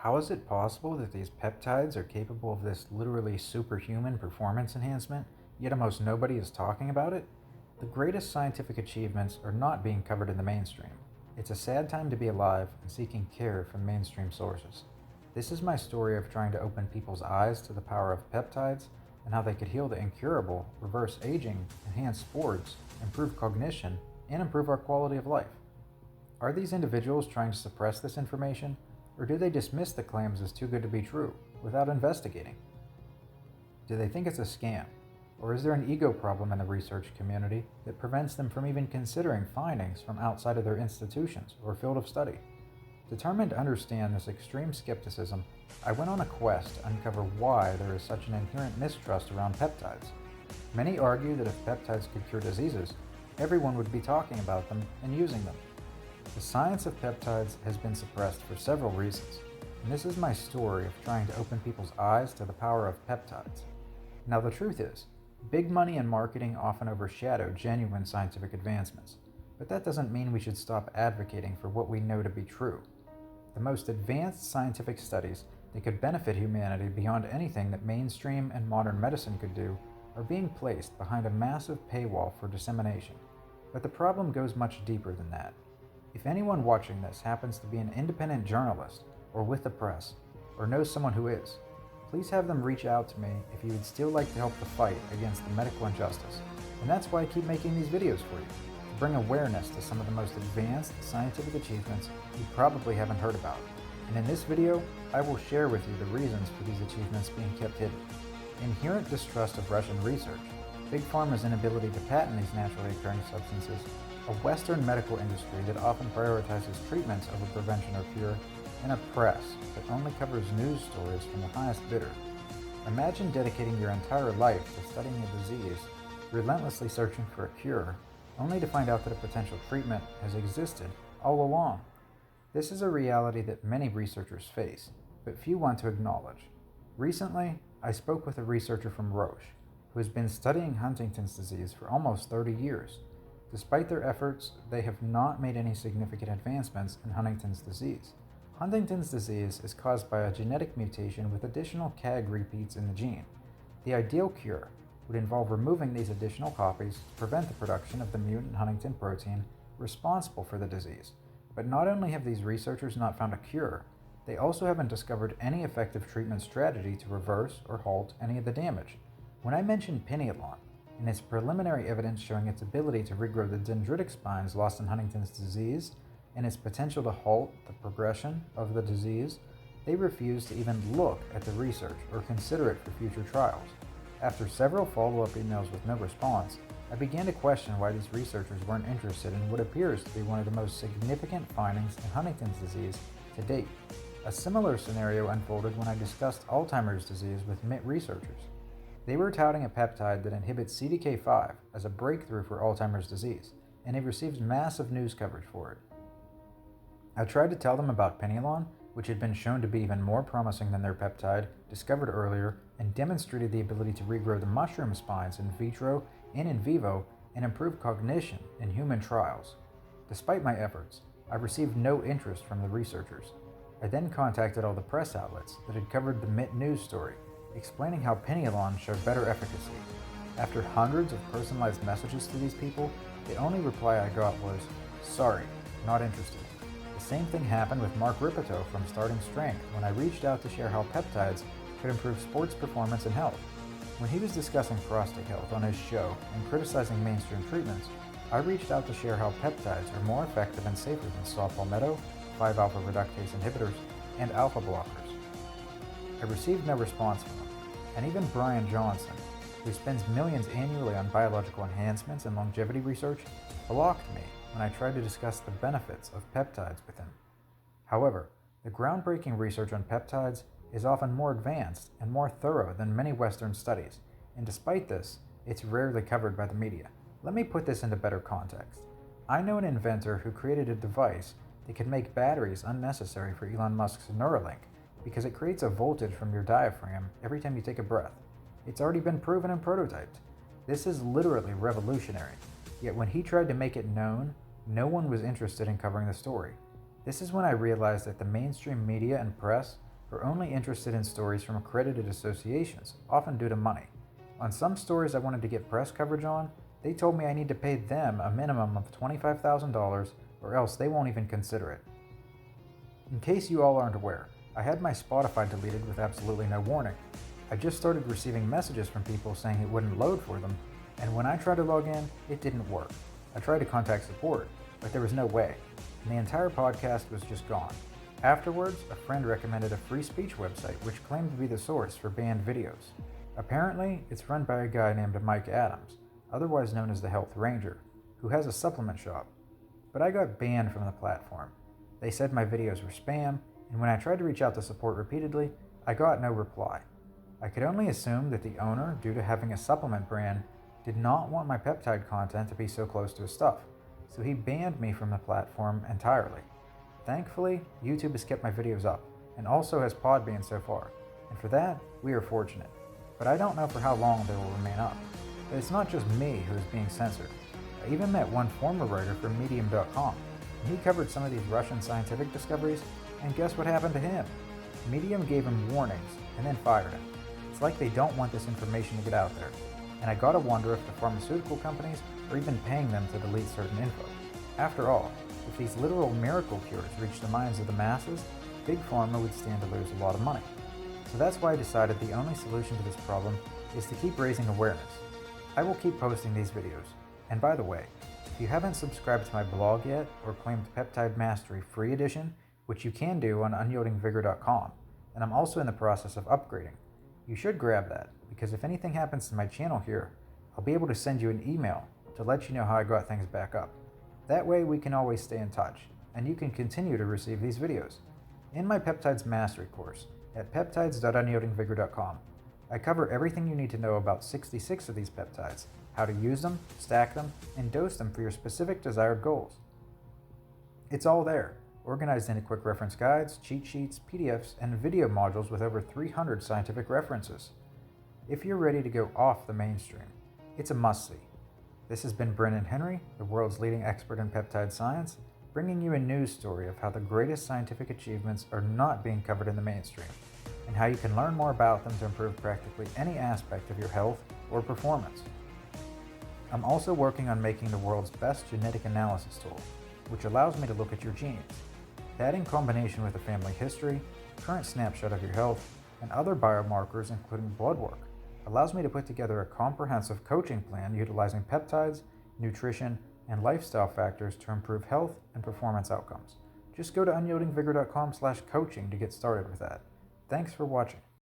How is it possible that these peptides are capable of this literally superhuman performance enhancement, yet almost nobody is talking about it? The greatest scientific achievements are not being covered in the mainstream. It's a sad time to be alive and seeking care from mainstream sources. This is my story of trying to open people's eyes to the power of peptides and how they could heal the incurable, reverse aging, enhance sports, improve cognition, and improve our quality of life. Are these individuals trying to suppress this information, or do they dismiss the claims as too good to be true without investigating? Do they think it's a scam, or is there an ego problem in the research community that prevents them from even considering findings from outside of their institutions or field of study? Determined to understand this extreme skepticism, I went on a quest to uncover why there is such an inherent mistrust around peptides. Many argue that if peptides could cure diseases, everyone would be talking about them and using them. The science of peptides has been suppressed for several reasons, and this is my story of trying to open people's eyes to the power of peptides. Now the truth is, big money and marketing often overshadow genuine scientific advancements, but that doesn't mean we should stop advocating for what we know to be true. The most advanced scientific studies that could benefit humanity beyond anything that mainstream and modern medicine could do are being placed behind a massive paywall for dissemination. But the problem goes much deeper than that. If anyone watching this happens to be an independent journalist, or with the press, or knows someone who is, please have them reach out to me if you would still like to help the fight against the medical injustice. And that's why I keep making these videos for you, to bring awareness to some of the most advanced scientific achievements you probably haven't heard about. And in this video, I will share with you the reasons for these achievements being kept hidden. Inherent distrust of Russian research, Big Pharma's inability to patent these naturally occurring substances, a Western medical industry that often prioritizes treatments over prevention or cure, and a press that only covers news stories from the highest bidder. Imagine dedicating your entire life to studying a disease, relentlessly searching for a cure, only to find out that a potential treatment has existed all along. This is a reality that many researchers face, but few want to acknowledge. Recently, I spoke with a researcher from Roche, who has been studying Huntington's disease for almost 30 years. Despite their efforts, they have not made any significant advancements in Huntington's disease. Huntington's disease is caused by a genetic mutation with additional CAG repeats in the gene. The ideal cure would involve removing these additional copies to prevent the production of the mutant Huntington protein responsible for the disease. But not only have these researchers not found a cure, they also haven't discovered any effective treatment strategy to reverse or halt any of the damage. When I mentioned pinealon, and its preliminary evidence showing its ability to regrow the dendritic spines lost in Huntington's disease, and its potential to halt the progression of the disease, they refused to even look at the research or consider it for future trials. After several follow-up emails with no response, I began to question why these researchers weren't interested in what appears to be one of the most significant findings in Huntington's disease to date. A similar scenario unfolded when I discussed Alzheimer's disease with MIT researchers. They were touting a peptide that inhibits CDK5 as a breakthrough for Alzheimer's disease, and it receives massive news coverage for it. I tried to tell them about pinealon, which had been shown to be even more promising than their peptide, discovered earlier, and demonstrated the ability to regrow the mushroom spines in vitro and in vivo and improve cognition in human trials. Despite my efforts, I received no interest from the researchers. I then contacted all the press outlets that had covered the MIT news story, explaining how pinealon showed better efficacy. After hundreds of personalized messages to these people, the only reply I got was, "Sorry, not interested." The same thing happened with Mark Ripito from Starting Strength when I reached out to share how peptides could improve sports performance and health. When he was discussing prostate health on his show and criticizing mainstream treatments, I reached out to share how peptides are more effective and safer than saw palmetto, 5-alpha reductase inhibitors, and alpha blockers. I received no response from him, and even Brian Johnson, who spends millions annually on biological enhancements and longevity research, blocked me when I tried to discuss the benefits of peptides with him. However, the groundbreaking research on peptides is often more advanced and more thorough than many Western studies, and despite this, it's rarely covered by the media. Let me put this into better context. I know an inventor who created a device that could make batteries unnecessary for Elon Musk's Neuralink because it creates a voltage from your diaphragm every time you take a breath. It's already been proven and prototyped. This is literally revolutionary. Yet when he tried to make it known, no one was interested in covering the story. This is when I realized that the mainstream media and press are only interested in stories from accredited associations, often due to money. On some stories I wanted to get press coverage on, they told me I need to pay them a minimum of $25,000 or else they won't even consider it. In case you all aren't aware, I had my Spotify deleted with absolutely no warning. I just started receiving messages from people saying it wouldn't load for them, and when I tried to log in, it didn't work. I tried to contact support, but there was no way, and the entire podcast was just gone. Afterwards, a friend recommended a free speech website which claimed to be the source for banned videos. Apparently, it's run by a guy named Mike Adams, otherwise known as the Health Ranger, who has a supplement shop. But I got banned from the platform. They said my videos were spam, and when I tried to reach out to support repeatedly, I got no reply. I could only assume that the owner, due to having a supplement brand, did not want my peptide content to be so close to his stuff, so he banned me from the platform entirely. Thankfully, YouTube has kept my videos up, and also has Podbean so far, and for that, we are fortunate. But I don't know for how long they will remain up. But it's not just me who is being censored. I even met one former writer from Medium.com, and he covered some of these Russian scientific discoveries, and guess what happened to him? Medium gave him warnings, and then fired him. It's like they don't want this information to get out there. And I gotta wonder if the pharmaceutical companies are even paying them to delete certain info. After all, if these literal miracle cures reach the minds of the masses, Big Pharma would stand to lose a lot of money. So that's why I decided the only solution to this problem is to keep raising awareness. I will keep posting these videos. And by the way, if you haven't subscribed to my blog yet or claimed Peptide Mastery Free Edition, which you can do on unyieldingvigor.com, and I'm also in the process of upgrading, you should grab that, because if anything happens to my channel here, I'll be able to send you an email to let you know how I got things back up. That way we can always stay in touch, and you can continue to receive these videos. In my Peptides Mastery course at peptides.unyieldingvigor.com, I cover everything you need to know about 66 of these peptides, how to use them, stack them, and dose them for your specific desired goals. It's all there, organized into quick reference guides, cheat sheets, PDFs, and video modules with over 300 scientific references. If you're ready to go off the mainstream, it's a must-see. This has been Brenden Henry, the world's leading expert in peptide science, bringing you a news story of how the greatest scientific achievements are not being covered in the mainstream, and how you can learn more about them to improve practically any aspect of your health or performance. I'm also working on making the world's best genetic analysis tool, which allows me to look at your genes. That, in combination with a family history, current snapshot of your health, and other biomarkers including blood work, allows me to put together a comprehensive coaching plan utilizing peptides, nutrition, and lifestyle factors to improve health and performance outcomes. Just go to unyieldingvigor.com/coaching to get started with that. Thanks for watching.